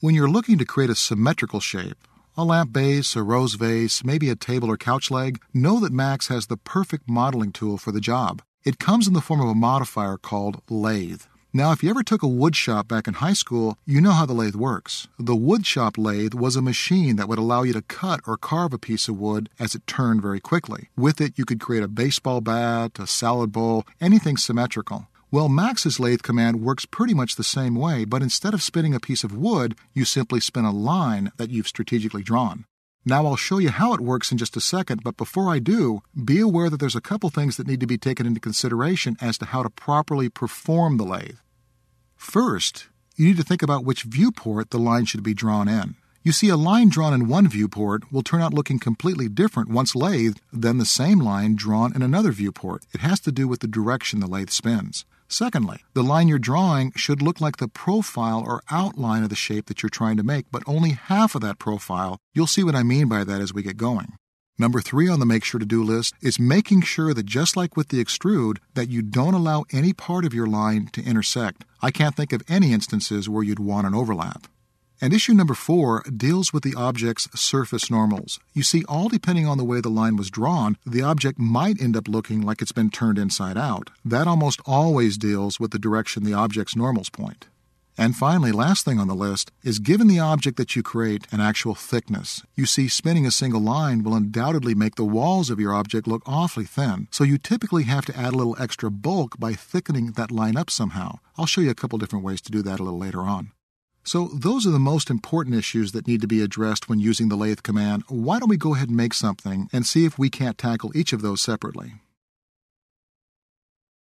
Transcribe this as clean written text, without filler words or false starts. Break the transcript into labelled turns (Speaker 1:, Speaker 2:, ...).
Speaker 1: When you're looking to create a symmetrical shape, a lamp base, a rose vase, maybe a table or couch leg, know that Max has the perfect modeling tool for the job. It comes in the form of a modifier called lathe. Now, if you ever took a wood shop back in high school, you know how the lathe works. The wood shop lathe was a machine that would allow you to cut or carve a piece of wood as it turned very quickly. With it, you could create a baseball bat, a salad bowl, anything symmetrical. Well, Max's lathe command works pretty much the same way, but instead of spinning a piece of wood, you simply spin a line that you've strategically drawn. Now I'll show you how it works in just a second, but before I do, be aware that there's a couple things that need to be taken into consideration as to how to properly perform the lathe. First, you need to think about which viewport the line should be drawn in. You see, a line drawn in one viewport will turn out looking completely different once lathed than the same line drawn in another viewport. It has to do with the direction the lathe spins. Secondly, the line you're drawing should look like the profile or outline of the shape that you're trying to make, but only half of that profile. You'll see what I mean by that as we get going. Number 3 on the make sure to do list is making sure that just like with the extrude, that you don't allow any part of your line to intersect. I can't think of any instances where you'd want an overlap. And issue number 4 deals with the object's surface normals. You see, all depending on the way the line was drawn, the object might end up looking like it's been turned inside out. That almost always deals with the direction the object's normals point. And finally, last thing on the list is given the object that you create an actual thickness. You see, spinning a single line will undoubtedly make the walls of your object look awfully thin, so you typically have to add a little extra bulk by thickening that line up somehow. I'll show you a couple different ways to do that a little later on. So those are the most important issues that need to be addressed when using the lathe command. Why don't we go ahead and make something and see if we can't tackle each of those separately?